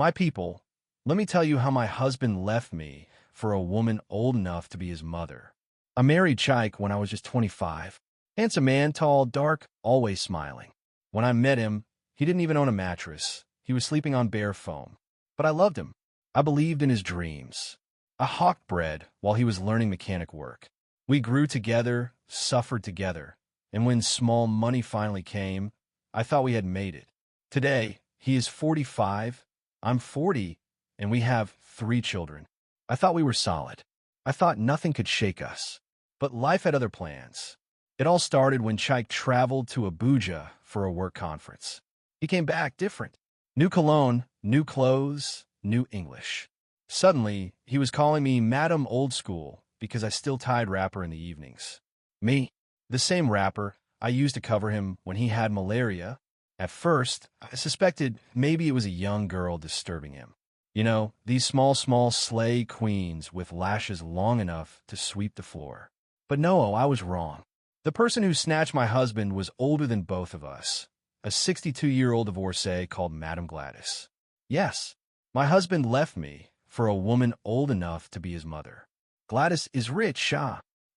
My people, let me tell you how my husband left me for a woman old enough to be his mother. I married Chike when I was just 25. Handsome man, tall, dark, always smiling. When I met him, he didn't even own a mattress. He was sleeping on bare foam. But I loved him. I believed in his dreams. I hawked bread while he was learning mechanic work. We grew together, suffered together, and when small money finally came, I thought we had made it. Today, he is 45, I'm 40, and we have 3 children. I thought we were solid. I thought nothing could shake us. But life had other plans. It all started when Chike traveled to Abuja for a work conference. He came back different. New cologne, new clothes, new English. Suddenly, he was calling me Madam Old School because I still tied rapper in the evenings. Me, the same rapper I used to cover him when he had malaria. At first, I suspected maybe it was a young girl disturbing him. You know, these small slay queens with lashes long enough to sweep the floor. But no, I was wrong. The person who snatched my husband was older than both of us, a 62-year-old divorcee called Madam Gladys. Yes, my husband left me for a woman old enough to be his mother. Gladys is rich,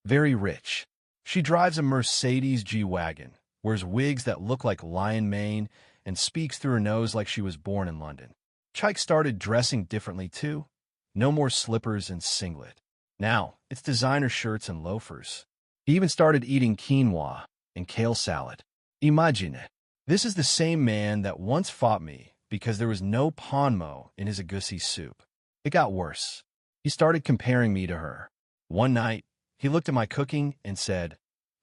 very rich. She drives a Mercedes G-Wagon, wears wigs that look like lion mane, and speaks through her nose like she was born in London. Chike started dressing differently too. No more slippers and singlet. Now, it's designer shirts and loafers. He even started eating quinoa and kale salad. Imagine it. This is the same man that once fought me because there was no ponmo in his agusi soup. It got worse. He started comparing me to her. One night, he looked at my cooking and said,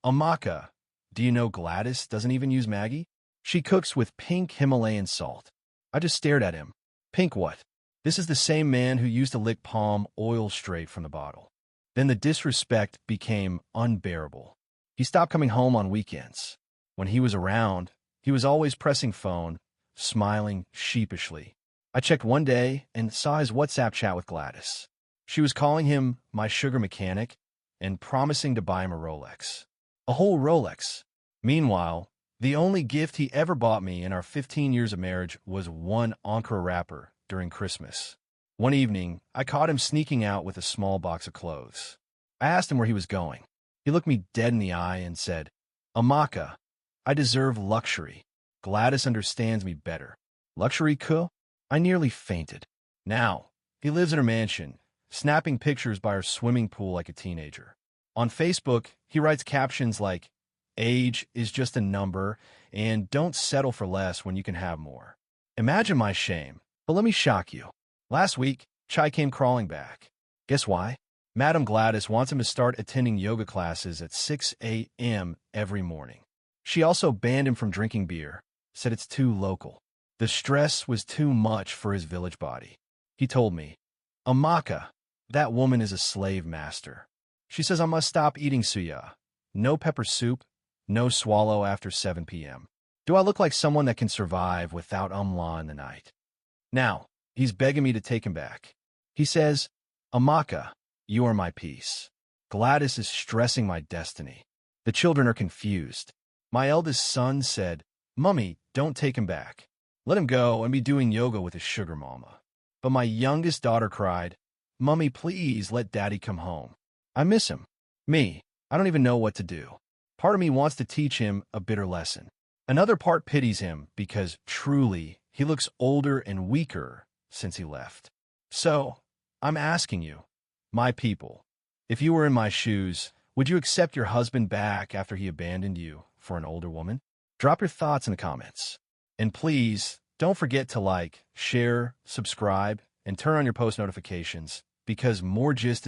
"Amaka, do you know Gladys doesn't even use Maggi? She cooks with pink Himalayan salt." I just stared at him. Pink what? This is the same man who used to lick palm oil straight from the bottle. Then the disrespect became unbearable. He stopped coming home on weekends. When he was around, he was always pressing phone, smiling sheepishly. I checked one day and saw his WhatsApp chat with Gladys. She was calling him my sugar mechanic and promising to buy him a Rolex. A whole Rolex. Meanwhile, the only gift he ever bought me in our 15 years of marriage was one Ankara wrapper during Christmas. One evening, I caught him sneaking out with a small box of clothes. I asked him where he was going. He looked me dead in the eye and said, "Amaka, I deserve luxury. Gladys understands me better." Luxury, cool? I nearly fainted. Now, he lives in her mansion, snapping pictures by her swimming pool like a teenager. On Facebook, he writes captions like, "Age is just a number, and don't settle for less when you can have more." Imagine my shame, but let me shock you. Last week, Chai came crawling back. Guess why? Madam Gladys wants him to start attending yoga classes at 6 a.m. every morning. She also banned him from drinking beer, said it's too local. The stress was too much for his village body. He told me, "Amaka, that woman is a slave master. She says I must stop eating suya. No pepper soup, no swallow after 7 p.m. Do I look like someone that can survive without umla in the night?" Now, he's begging me to take him back. He says, "Amaka, you are my peace. Gladys is stressing my destiny." The children are confused. My eldest son said, "Mummy, don't take him back. Let him go and be doing yoga with his sugar mama." But my youngest daughter cried, "Mummy, please let Daddy come home. I miss him." Me, I don't even know what to do. Part of me wants to teach him a bitter lesson. Another part pities him because, truly, he looks older and weaker since he left. So, I'm asking you, my people, if you were in my shoes, would you accept your husband back after he abandoned you for an older woman? Drop your thoughts in the comments. And please, don't forget to like, share, subscribe, and turn on your post notifications because more gist